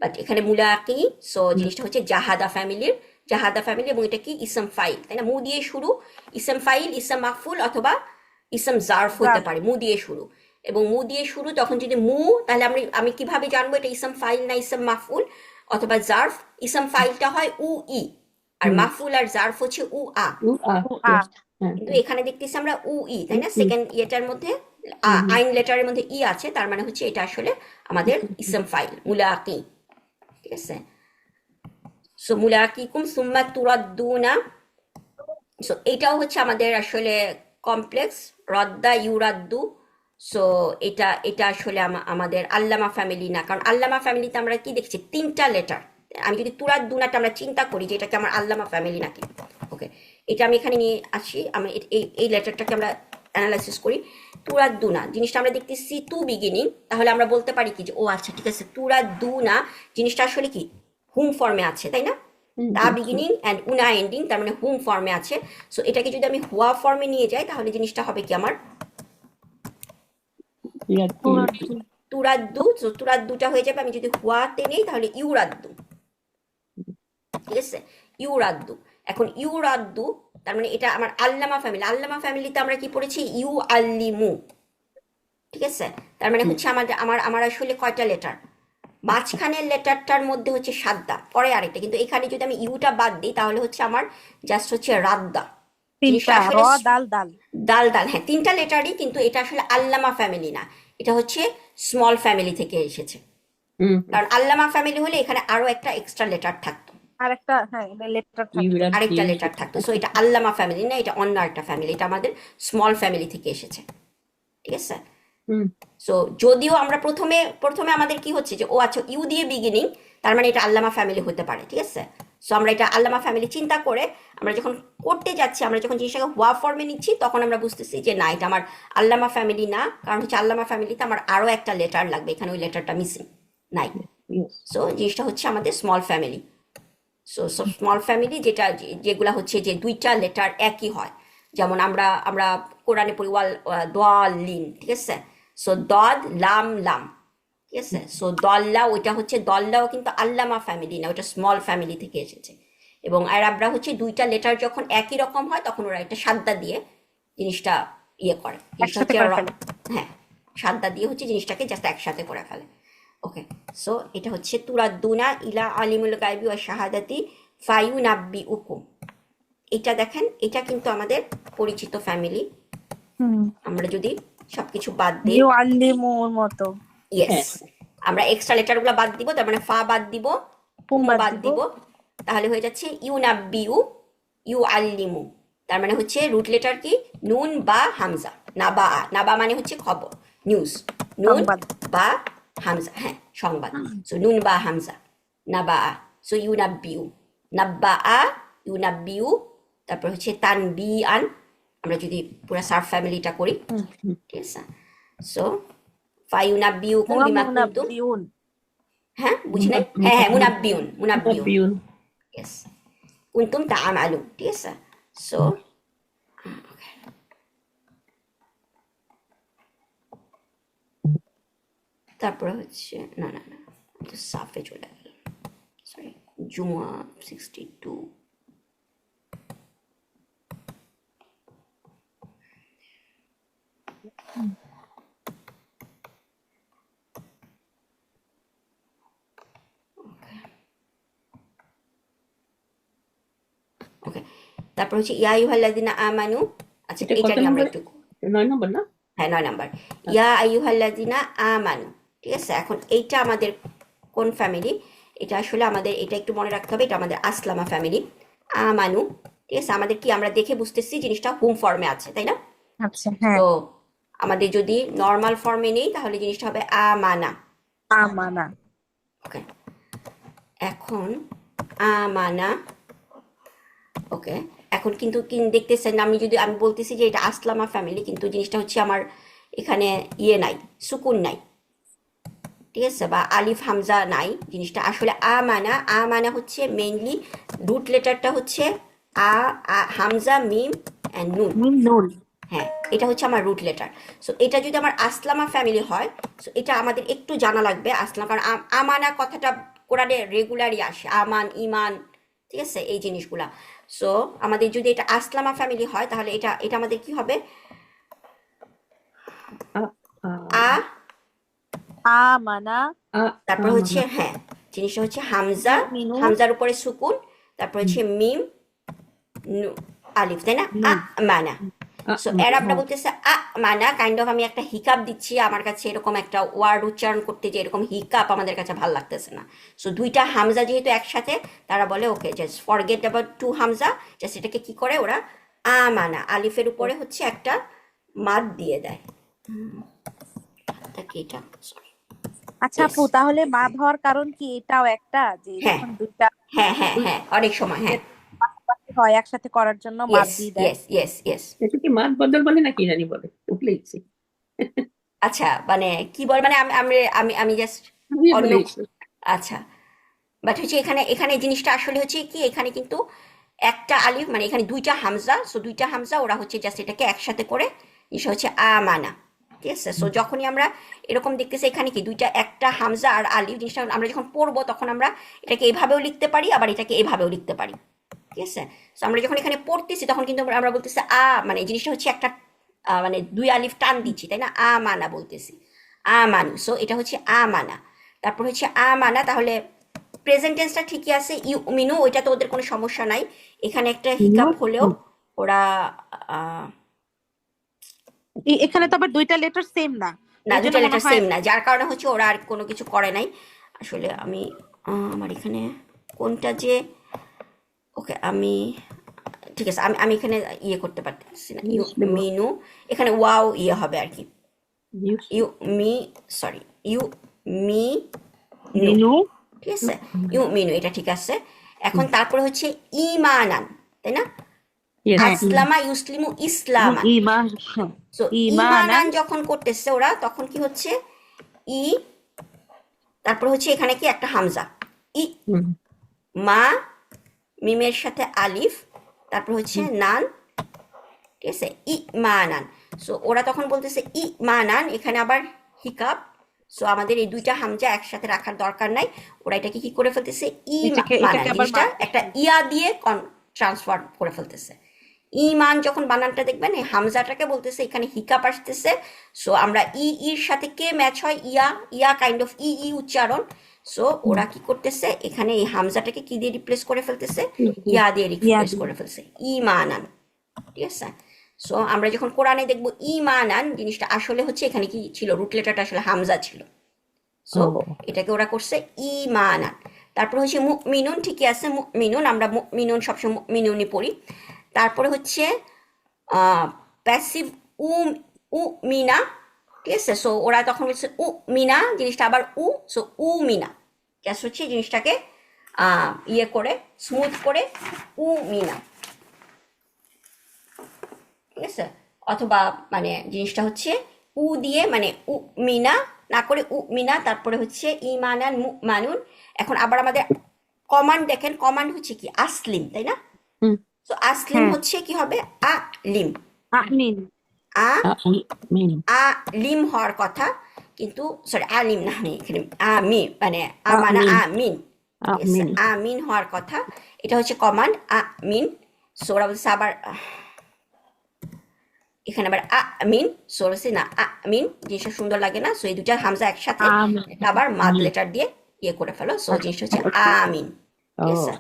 বাট এখানে মুলাকি, সো জিনিসটা হচ্ছে জাহাদা ফ্যামিলির, জাহাদা ফ্যামিলি, এবং এটা কি ইসম ফাইল, তাই না? মু দিয়ে শুরু, ইসম ফাইল, ইসম মাকফুল অথবা ইসম জার্ফ হতে পারে, মু দিয়ে শুরু। এবং মু দিয়ে শুরু, তখন যদি মু, তাহলে আমি কিভাবে জানবো এটা ইসম ফাইল না ইসম মাকফুল অথবা জার্ফ? ইসম ফাইলটা হয় উ ই, আর মাকফুল আর জার্ফ হচ্ছে উ আ।
Yes. হ্যাঁ,
কিন্তু এখানে দেখতেছি আমরা উ ই, তাই না? সেকেন্ড ইয়েটার মধ্যে আইন লেটারের মধ্যে ই আছে, তার মানে হচ্ছে এটা আসলে আমাদের ইসম ফাইল মুলাকি, ঠিক আছে। সো মুলাকিকুম সুম্মা তুরাদ্দুনা, সো এটাও হচ্ছে আমাদের আসলে কমপ্লেক্স, রদ্দা ইউরাদ্দু। সো এটা এটা আসলে আমাদের আল্লামা ফ্যামিলি না, কারণ আল্লামা ফ্যামিলিতে আমরা কি দেখছি, তিনটা লেটার। আমি যদি তুরাদ্দুনাটা আমরা চিন্তা করি যে এটাকে আমার আল্লামা ফ্যামিলি নাকি, ওকে, এটা আমি এখানে নিয়ে আসি, আমি এই লেটারটাকে আমরা অ্যানালাইসিস করি। তুরাদ্দুনা জিনিসটা আমরা দেখতেছি টু বিগিনিং, তাহলে আমরা বলতে পারি কি যে ও আচ্ছা ঠিক আছে, তুরাদ্দুনা জিনিসটা আসলে কি হুম ফর্মে আছে, তাই না? তা বিগিনিং অ্যান্ড উনা এন্ডিং, তার মানে হুম ফর্মে আছে। সো এটাকে যদি আমি হুয়া ফর্মে নিয়ে যাই, তাহলে জিনিসটা হবে কি আমার
Yes.
তুরাদ্দু। সো তুরাদ্দুটা হয়ে যাবে, আমি যদি হুয়াতে নেই তাহলে ইউরাদ্দু, ঠিক আছে, ইউরাদ্দু। এখন ইউরাদ্দু, তার মানে এটা আমার আল্লামা ফ্যামিলি, আল্লামা ফ্যামিলিতে আমরা কি পড়েছি, ইউ আল্লিমু, ঠিক আছে। তার মানে হচ্ছে আমাদের আমার আমার আসলে কয়টা লেটার, মাঝখানের লেটারটার মধ্যে হচ্ছে সাদ্দা, পরে আরেকটা, কিন্তু এখানে যদি আমি ইউটা বাদ দিই তাহলে হচ্ছে আমার জাস্ট হচ্ছে রাদ্দা,
তিনটা র দাল দাল।
দাল দাল, হ্যাঁ তিনটা লেটারই, কিন্তু এটা আসলে আল্লামা ফ্যামিলি না, এটা হচ্ছে স্মল ফ্যামিলি থেকে এসেছে,
হুম
কারণ আল্লামা ফ্যামিলি হলে এখানে আরো একটা এক্সট্রা লেটার থাকতো,
আর একটা হ্যাঁ লেটার
ইউ
থাকতো।
আর
আরেকটা লেটার থাকতো। সো এটা আল্লামা ফ্যামিলি না, এটা অন্য একটা ফ্যামিলি, এটা আমাদের স্মল ফ্যামিলি থেকে এসেছে, ঠিক আছে।
হুম
সো যদিও আমরা প্রথমে প্রথমে আমাদের কি হচ্ছে যে ও আচ্ছা ইউ দিয়ে বিগিনিং, তার মানে এটা আল্লামা ফ্যামিলি হতে পারে, ঠিক আছে। সো আমরা এটা আল্লামা ফ্যামিলি চিন্তা করে আমরা যখন করতে যাচ্ছি, আমরা যখন জিনিসটাকে ওয়া ফর্মে নিচ্ছি, তখন আমরা বুঝতেছি যে না, এটা আমার আল্লামা ফ্যামিলি না, কারণ হচ্ছে আল্লামা ফ্যামিলিতে আমার আরো একটা লেটার লাগবে, এখানে ওই লেটারটা মিসিং নাই।
ইয়েস
সো জিনিসটা হচ্ছে আমাদের small family. So small family যেটা যেগুলা হচ্ছে যে দুইটা লেটার একই হয়, যেমন আমরা আমরা কোরআনে পড়ি দলিন, ঠিক আছে। সো দদ লাম লাম, ঠিক আছে। সো দল্লা, ওইটা হচ্ছে দল্লাও কিন্তু আল্লামা ফ্যামিলি না, ওটা স্মল ফ্যামিলি থেকে এসেছে। এবং আরবরা হচ্ছে দুইটা লেটার যখন একই রকম হয় তখন ওরা একটা সাদ্দা দিয়ে জিনিসটা ইয়ে করে, জিনিসটা
একসাথে
হচ্ছে
করে ফেলে।
হ্যাঁ, সাদ্দা দিয়ে হচ্ছে জিনিসটাকে জাস্ট একসাথে করে ফেলে। ওকে, সো এটা হচ্ছে তুরাদ্দুনা ইলা আলিমুল গায়বি ওয়া শাহাদাতি ফায়ুনাব্বিউকুম। এটা দেখেন, এটা কিন্তু আমাদের পরিচিত ফ্যামিলি।
হুম
আমরা যদি সবকিছু বাদ দিই,
ইউ আল্লিমুর মতো
ইয়েস,
হ্যাঁ
আমরা এক্সট্রা লেটারগুলো বাদ দিব, তার মানে ফা বাদ দিব,
হুম
হুম
বাদ
বাদ
দিব।
দিব, তাহলে হয়ে যাচ্ছে ইউনাব্বিউ, ইউ আল্লিমু। তার মানে হচ্ছে রুট লেটার কি, নুন বা হামজা। নাবা, নাবা মানে হচ্ছে খবর, নিউজ। নুন
সংবাদ।
বা হামজা, হ্যাঁ সংবাদ। সো নুন বা হামজা, নাবা। সো ইউনাব্বিউ, নাব্বা, ইউনাব্বিউ। তারপর হচ্ছে তানবি আন, আমরা যদি পুরো সার্ফ ফ্যামিলিটা করি, ঠিক আছে। সো ফায়ুনাব্বিউকুম
ওয়া
বিমা কুনতুম,
মুনাব্বিউন।
হ্যাঁ বুঝি নাই, হ্যাঁ হ্যাঁ মুনাব্বিউন, মুনাব্বিউন,
বিউন
ইয়েস, কুনতুম তা'মালুন, ঠিক আছে। সো তারপরে হচ্ছে না না না, তো সাফে চলে গেল, সরি, জুমা 62। ওকে, তারপর হচ্ছে ইয়া আইয়ুহাল্লাযিনা আমানু, আচ্ছা
এটা
এটা
কত
নিয়ে আমরা
নম্বর?
একটু,
9 নম্বর না?
হ্যাঁ 9 নাম্বার। ইয়া আইয়ুহাল্লাযিনা আমানু, ঠিক আছে। এখন এইটা আমাদের কোন ফ্যামিলি, এটা আসলে আমাদের, এটা একটু মনে রাখতে হবে, এটা আমাদের আসলামা ফ্যামিলি। আমানু, ঠিক আছে। আমাদের কি, আমরা দেখে বুঝতেছি জিনিসটা হোম ফর্মে আছে, তাই না।
আচ্ছা হ্যাঁ।
তো আমাদের যদি নর্মাল ফর্মে নেই তাহলে জিনিসটা হবে আমানা।
আমানা।
ওকে, এখন আমানা, ওকে। এখন কিন্তু দেখতেছেন, আমি যদি আমি বলতেছি যে এটা আসলামা ফ্যামিলি, কিন্তু জিনিসটা হচ্ছে আমার এখানে ইয়ে নাই, সুকুন নাই, ঠিক আছে, বা আলিফ হামজা নাই। জিনিসটা আসলে আমানা, আমানা হচ্ছে মেইনলি রুট লেটারটা হচ্ছে হামজা মিম অ্যান্ড নুন।
মিম নুন।
হ্যাঁ, এটা হচ্ছে আমার রুট লেটার। সো এটা যদি আমার আসলামা ফ্যামিলি হয়, সো এটা আমাদের একটু জানা লাগবে আসলাম, কারণ আমানা কথাটা কোরআনে রেগুলারই আসে, আমান ইমান, ঠিক আছে, এই জিনিসগুলা। সো আমাদের যদি এটা আসলামা ফ্যামিলি হয় তাহলে এটা এটা আমাদের কি হবে,
আ
আ,
আমানা
তারপর হচ্ছে হ্যাঁ, জিনিসটা হচ্ছে হামজা,
মিনু
হামজার উপরে সুকুন, তারপর হচ্ছে মিম আলিফ, তাই না, আ মানা। সো এরাবরা বলতেছে আ মানা, কাইন্ড অফ আমি একটা হিকাপ দিচ্ছি, আমার কাছে এরকম একটা ওয়ার্ড উচ্চারণ করতে যে এরকম হিকাপ আমাদের কাছে ভালো লাগতেছে না। সো দুইটা হামজা যেহেতু একসাথে, তারা বলে okay just forget about to Hamza, just এটাকে কি করে ওরা আমানা, আলিফের উপরে হচ্ছে একটা মাদ দিয়ে দেয়। কি এটা, সরি,
আচ্ছা আপু, তাহলে বাদ হওয়ার কারণ কি এটাও একটা, যে
হ্যাঁ
যখন দুইটা
হ্যাঁ হ্যাঁ হ্যাঁ, অনেক সময় হ্যাঁ,
পাশাপাশি হয় একসাথে করার জন্য বাদ
ইয়েস
দিয়ে দেয়।
Yes yes yes.
এটা কি মাত বদল বলে নাকি জানি বলে, উঠলেইছি
আচ্ছা, মানে কি বল, মানে আমি আমি আমি আমি জাস্ট
আমি
অন্য,
বলেইছি।
আচ্ছা, বাট হচ্ছে এখানে এখানে জিনিসটা আসলে হচ্ছে কি, এখানে কিন্তু একটা আলিফ, মানে এখানে দুইটা হামজা, সো দুইটা হামজা ওরা হচ্ছে জাস্ট এটাকে একসাথে করে জিনিসটা হচ্ছে আমানা, ঠিক আছে। সো যখনই আমরা এরকম দেখতেছি এখানে কি দুইটা, একটা হামজা আর আলিফ, জিনিসটা আমরা যখন পড়বো তখন আমরা এটাকে এভাবেও লিখতে পারি, আবার এটাকে এভাবেও লিখতে পারি, ঠিক আছে। সো আমরা যখন এখানে পড়তেছি তখন কিন্তু আমরা বলতেছি মানে এই জিনিসটা হচ্ছে একটা মানে দুই আলিফ টান দিচ্ছি, তাই না, আমানা বলতেছি, আমানু। সো এটা হচ্ছে আমানা, তারপর হচ্ছে আমানা, তাহলে প্রেজেন্ট টেন্সটা ঠিকই আছে, ইউ মিনু, ওইটা তো ওদের কোনো সমস্যা নাই। এখানে একটা হিকাপ হলেও ওরা
এখানে তো আবার দুইটা লেটার সেম না,
না,
এই জন্য
দুইটা
মনে
লেটার
হয়
সেম না, যার কারণে হচ্ছে ওরা আর কোনো কিছু করে নাই। আসলে আমি আমার এখানে কোনটা যে, ওকে আমি, ঠিক আছে, আমি এখানে ইয়ে করতে পারতেছি না, ইউ
মুসলিম
মিনু, এখানে ওয়াও ইয়ে হবে আর কি, ইউ
মুসলিম
মি, সরি, ইউ মি নু,
মিনু
ঠিক আছে, ইউ মিনু, এটা ঠিক আছে। এখন তারপরে হচ্ছে ইমানান, তাই না?
ইয়েস
হ্যাঁ
আসলামা ইউসলিমু ইসলামান।
ইমান, হ্যাঁ,
সো
ইমানান,
ইমানান যখন করতেছে ওরা, তখন কি হচ্ছে, ই, তারপর হচ্ছে এখানে কি একটা হামজা, ই, মা, মিমের সাথে আলিফ, তারপর হচ্ছে নান, ঠিক আছে, ই মানান। সো ওরা তখন বলতেছে ই মানান, এখানে আবার হিকাপ। সো আমাদের এই দুইটা হামজা একসাথে রাখার দরকার নাই, ওরা এটাকে কি করে ফেলতেছে, ই মানান,
এটাকে আবার
জিনিসটা একটা ইয়া দিয়ে ট্রান্সফার করে ফেলতেছে। ইমান যখন বানানটা দেখবেন, এই হামজাটাকে বলতেছে এখানে হিকাপ আসতেছে। সো আমরা ইর সাথে কে ম্যাচ হয়, ইয়া, ইয়া কাইন্ড অফ উচ্চারণ। সো ওরা কি করতেছে, এখানে এই হামজাটাকে কি দিয়ে রিপ্লেস করে ফেলতেছে, ইয়া দিয়ে রিপ্লেস
ইয়াদি,
করে ফেলছে, ইমানান, ঠিক আছে। সো আমরা যখন কোরআনে দেখবো ইমানান, জিনিসটা আসলে হচ্ছে এখানে কি ছিল, রুট লেটারটা আসলে হামজা ছিল। সো এটাকে ওরা করছে ইমানান। তারপর হচ্ছে মুমিনুন, ঠিকই আছে, মুমিনুন, আমরা মুমিনুন সবসময় মুমিনুনই পড়ি। তারপরে হচ্ছে প্যাসিভ উ, উ মিনা, ঠিক আছে। সো ওরা তখন বলছে উ মিনা, জিনিসটা আবার সো উ মিনা, জাস্ট হচ্ছে জিনিসটাকে ইয়ে করে, স্মুথ করে, উ মিনা, ঠিক আছে। অথবা মানে জিনিসটা হচ্ছে উ দিয়ে, মানে উ মিনা না করে উ মিনা, তারপরে হচ্ছে ইমানান মানুন। এখন আবার আমাদের কমান্ড দেখেন, কমান্ড হচ্ছে কি আসলিম, তাই না? তো আসলিম
হ্যাঁ,
হচ্ছে কি হবে, আ লিম,
আমিন,
আ
মিন
আ লিম হওয়ার কথা, কিন্তু সরি আলিম না, আমি এখানে আমি মানে আমানা
আমিন
আমিন, ঠিক আছে,
আমিন
আমিন হওয়ার কথা। এটা হচ্ছে কমান্ড আমিন। সো ওরা বলছে আবার এখানে আবার আমিন, সো বলছে না আমিন, জিনিসটা সুন্দর লাগে না। সো এই দুটা হামজা একসাথে,
আমিন
এটা আবার মাদ লেটার দিয়ে ইয়ে করে ফেলো। সো জিনিসটা হচ্ছে আমিন,
ও
ঠিক আছে।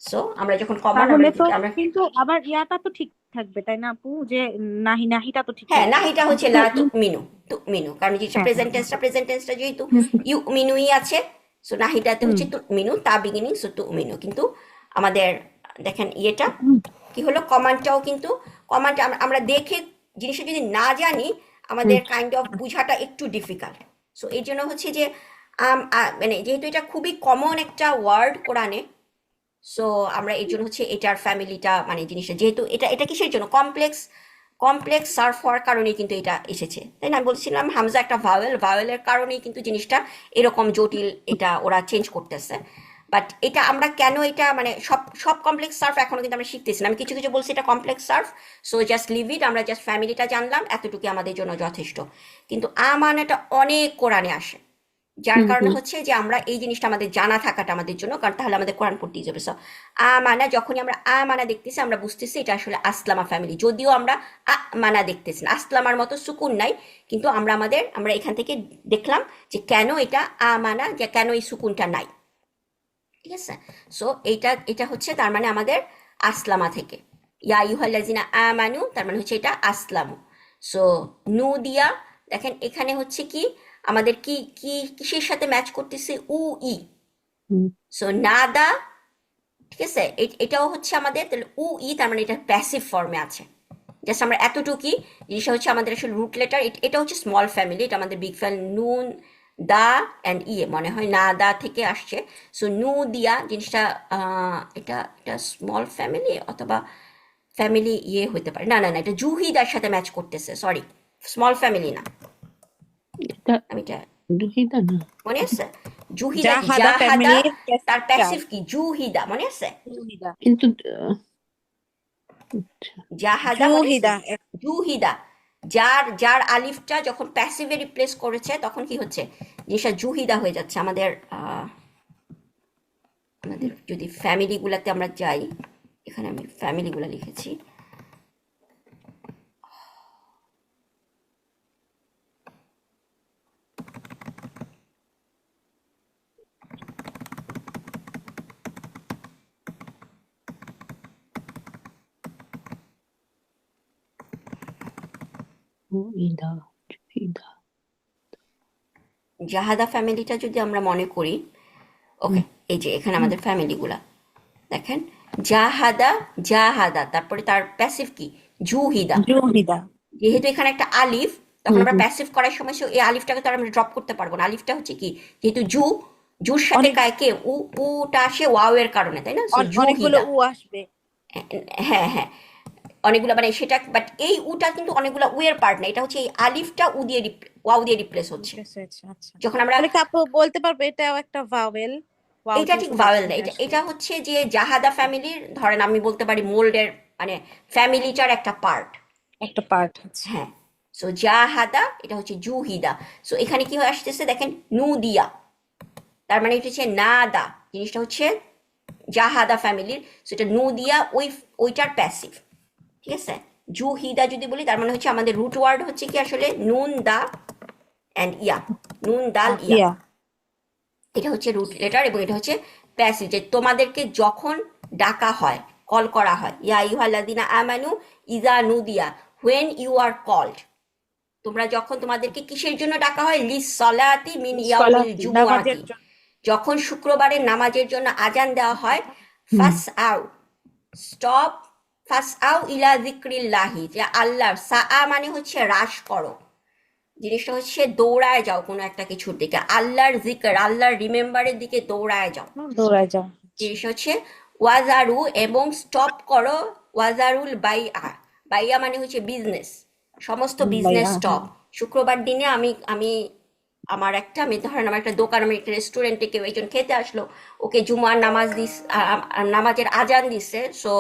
সো আমরা যখন কমান্ড
তাহলে তো
আমরা,
কিন্তু আবার ইয়াটা তো ঠিক থাকবে তাই না আপু, যে নাহি, নাহিটা তো ঠিক
হ্যাঁ,
থাকবে।
নাহিটা হচ্ছে
তো
লা তুমিনু, তুমিনু, কারণ যেটা
হ্যাঁ, হ্যাঁ,
প্রেজেন্ট টেন্সটা যেহেতু
হুম, হুম,
ইউ মিনুই আছে, সো নাহিটাতে
হুম,
হচ্ছে তুমিনু, তা বিগিনিং, সো তুমিনু। কিন্তু আমাদের দেখেন ইয়েটা
হুম,
কি হলো, কমান্ডটাও কিন্তু, কমান্ড আমরা দেখে জিনিসটা যদি না জানি,
হুম,
আমাদের কাইন্ড অফ বুঝাটা একটু ডিফিকাল্ট। সো এই জন্য হচ্ছে যে মানে যেহেতু এটা খুবই কমন একটা ওয়ার্ড কোরআনে, সো আমরা এর জন্য হচ্ছে এটার ফ্যামিলিটা, মানে জিনিসটা যেহেতু এটা এটা কিসের জন্য কমপ্লেক্স, কমপ্লেক্স সার্ফ হওয়ার কারণেই কিন্তু এটা এসেছে, তাই না? আমি বলছিলাম হামজা একটা ভাওয়েল, ভাওয়েলের কারণেই কিন্তু জিনিসটা এরকম জটিল, এটা ওরা চেঞ্জ করতেছে। বাট এটা আমরা কেন এটা মানে সব সব কমপ্লেক্স সার্ফ এখনো কিন্তু আমরা শিখতেছি না। আমি কিছু কিছু বলছি এটা কমপ্লেক্স সার্ফ, সো জাস্ট লিভ ইট, আমরা জাস্ট ফ্যামিলিটা জানলাম, এতটুকু আমাদের জন্য যথেষ্ট। কিন্তু আমানাটা অনেক কোরআনে আসে, যার কারণে হচ্ছে যে আমরা এই জিনিসটা আমাদের জানা থাকাটা আমাদের জন্য, কারণ তাহলে আমাদের কোরআন পড়তেই যাবে। সো আমানা, যখনই আমরা আমানা দেখতেছি, আমরা বুঝতেছি এটা আসলে আসলামা ফ্যামিলি, যদিও আমরা মানা দেখতেছি না, আসলামার মতো সুকুন নাই, কিন্তু আমরা এখান থেকে দেখলাম যে কেন এটা আমানা, যে কেন এই সুকুনটা নাই, ঠিক আছে। সো এইটা এটা হচ্ছে তার মানে আমাদের আসলামা থেকে, ইয়া ইউহাল্লাজিনা আমানু, তার মানে হচ্ছে এটা আসলামু। সো নু দিয়া, দেখেন এখানে হচ্ছে কি আমাদের কি কি কিসের সাথে ম্যাচ করতেছে, উ ই। সো নাদা, ঠিক আছে, এটাও হচ্ছে আমাদের তাহলে উ ই, তার মানে এটা প্যাসিভ ফর্মে আছে। জাস্ট আমরা এতটুকুই, জিনিসটা হচ্ছে আমাদের আসলে রুট লেটার, এটা হচ্ছে স্মল ফ্যামিলি, এটা আমাদের বিগ ফ্যামিলি, নুন দা অ্যান্ড ইয়ে মনে হয় না দা থেকে আসছে। সো নু দিয়া জিনিসটা এটা এটা স্মল ফ্যামিলি অথবা ফ্যামিলি ইয়ে হতে পারে, না না না, এটা জুহিদার সাথে ম্যাচ করতেছে, সরি, স্মল ফ্যামিলি না।
এটা
আমি এটা
দুহিদা না
মনে আছে, জুহিদা কি,
জাহাদা
জাহাদা,
ফ্যামিলির
তার
চার,
প্যাসিভ কি, জুহিদা, মনে আছে,
জুহিদা,
কিন্তু
জাহাদা মনে আছে,
জুহিদা,
জুহিদা, যার যার আলিফটা যখন প্যাসিভে রিপ্লেস করেছে তখন কি হচ্ছে, জিনিসটা জুহিদা হয়ে যাচ্ছে। আমাদের আমাদের যদি ফ্যামিলিগুলাতে আমরা যাই, এখানে আমি ফ্যামিলিগুলা লিখেছি,
দুহিদা জুহিদা
জাহাদা ফ্যামিলিটা যদি আমরা মনে করি, ওকে, এই যে এখানে আমাদের ফ্যামিলি গুলা দেখেন, জাহাদা, জাহাদা, তারপরে তার প্যাসিভ কি, জুহিদা।
জুহিদা।
যেহেতু এখানে একটা আলিফ, তখন
হুম
আমরা
হুম
প্যাসিভ করার সময় এই আলিফটাকে তো আর আমরা ড্রপ করতে পারবো না। আলিফটা হচ্ছে কি, যেহেতু জুর সাথে
অনেক
কাকে উটা আসে ওয়াও এর কারণে, তাই না? সো
অনেকগুলো
জুহিদা।
উ আসবে।
হ্যাঁ হ্যাঁ, অনেকগুলো মানে সেটা, বাট এই উটা কিন্তু অনেকগুলো উ এর পার্ট না, এটা হচ্ছে এই আলিফটা উ দিয়ে ওয়াও দিয়ে রিপ্লেস হচ্ছে।
Replace হয়েছে, আচ্ছা।
যখন আমরা,
তাহলে কি আপু বলতে পারবে এটাও একটা ভাওয়েল? ওয়াও
এটা
দিয়ে
ঠিক ভাওয়েল না,
প্রোডাকশনে
এটা
আসবে।
এটা হচ্ছে যে জাহাদা ফ্যামিলির, ধরেন আমি বলতে পারি মোল্ডের, মানে ফ্যামিলিটার একটা পার্ট।
একটা পার্ট আছে।
হ্যাঁ, সো জাহাদা এটা হচ্ছে জুহিদা। সো এখানে কি হয়ে আসতেছে দেখেন, নুদিয়া, তার মানে এটা হচ্ছে নাদা, জিনিসটা হচ্ছে জাহাদা ফ্যামিলির, সো এটা নুদিয়া, ওইটার প্যাসিভ। ঠিক আছে, জুহিদা যদি বলি তার মানে হচ্ছে আমাদের রুট ওয়ার্ড হচ্ছে কি আসলে নুন দা অ্যান্ড ইয়া, নুন দাল ইয়া,
ইয়া।
এটা হচ্ছে রুট লেটার, এবং এটা হচ্ছে প্যাসিভ, যে তোমাদেরকে যখন ডাকা হয়, কল করা হয়, ইয়া আইয়ুহাল্লাযিনা আমানু ইযা নুদিয়া, হোয়েন ইউ আর কল্ড, তোমরা যখন, তোমাদেরকে কিসের জন্য ডাকা হয়, লিসসালাতি মিন ইয়াউমিল
সলাতি নামাজের
জুমুআতি,
জন্য।
যখন শুক্রবারের নামাজের জন্য আজান দেওয়া হয়,
হুম
ফাস আউ, স্টপ, ফাস আউ ইলা যিকরিল্লাহি, যে আল্লাহর, সাআ মানে হচ্ছে হ্রাস করো, জিনিসটা হচ্ছে দৌড়ায় যাও কোনো একটা কিছুর দিকে, আল্লাহর জিকর, আল্লাহর রিমেম্বারের দিকে দৌড়ায় যাও।
দৌড়ায় যাও।
জিনিসটা হচ্ছে ওয়াজারু, এবং স্টপ করো, ওয়াজারুল বাইআ, বাইয়া মানে হচ্ছে বিজনেস, সমস্ত বিজনেস
ভাইয়া,
স্টপ। শুক্রবার দিনে আমি আমার একটা, আমি ধরেন আমার একটা দোকান, আমি একটা রেস্টুরেন্টে কেউ একজন খেতে আসলো, ওকে জুমার নামাজ নামাজের আজান দিছে, সো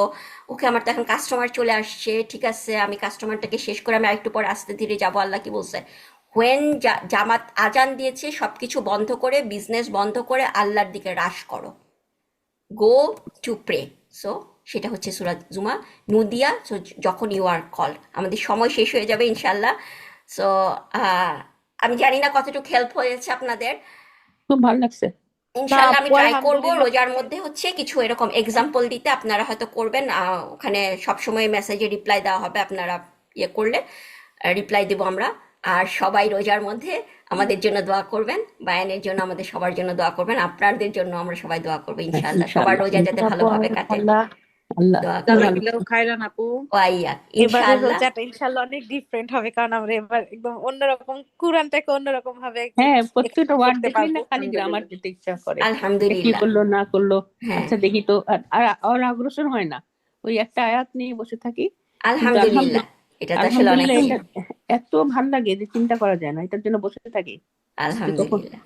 ওকে আমার তো এখন কাস্টমার চলে আসছে, ঠিক আছে আমি কাস্টমারটাকে শেষ করে আমি আরেকটু পরে আস্তে ধীরে যাবো। আল্লাহ কি বলছে, হোয়েন জামাত আজান দিয়েছে সবকিছু বন্ধ করে, বিজনেস বন্ধ করে আল্লাহর দিকে রাশ করো, গো টু প্রে। সো সেটা হচ্ছে সূরা জুমা, নুদিয়া, সো যখন ইউ আর কল্ড। আমাদের সময় শেষ হয়ে যাবে ইনশাল্লাহ। সো আমি জানি না কতটুকু হেল্প হয়েছে আপনাদের।
খুব ভালো লাগছে।
না
ইনশাল্লাহ আমি
আপু,
ট্রাই করব
আলহামদুলিল্লাহ।
রোজার মধ্যে হচ্ছে কিছু এরকম এক্সাম্পল দিতে, আপনারা হয়তো করবেন, ওখানে সবসময় মেসেজে রিপ্লাই দেওয়া হবে, আপনারা ইয়ে করলে রিপ্লাই দেবো আমরা। আর সবাই রোজার মধ্যে আমাদের জন্য দোয়া করবেন, বায়ানের জন্য, আমাদের সবার জন্য দোয়া করবেন, আপনাদের জন্য আমরা সবাই দোয়া করবো
হ্যাঁ,
ইনশাআল্লাহ, সবার
ইনশাআল্লাহ
রোজা যাতে
আপু,
ভালোভাবে কাটে,
আল্লাহ আল্লাহ
দোয়া
খুব
করি।
ভালো।
জাযাকাল্লাহু খাইরান আপু।
ওয়াইয়া
এবারের
ইনশাআল্লাহ।
রোজাটা ইনশাল্লাহ অনেক ডিফারেন্ট হবে, কারণ আমরা এবার একদম অন্যরকম, কোরআনটাকে অন্যরকম ভাবে
হ্যাঁ, প্রত্যেকটা
এক্সপ্লেন
ওয়ার্ড
করতে
দেখলেই
পারবো।
না খালি গ্রামার দিতে ইচ্ছা করে, যে কি
আলহামদুলিল্লাহ।
করলো না করলো,
হ্যাঁ,
আচ্ছা দেখি তো, আর অগ্রসর হয় না, ওই একটা আয়াত নিয়ে বসে থাকি। কিন্তু
আলহামদুলিল্লাহ, এটা তো আসলে অনেক
আলহামদুলিল্লাহ এটা এত ভাল লাগে যে চিন্তা করা যায় না, এটার জন্য বসে থাকি যে কখন
আলহামদুলিল্লাহ।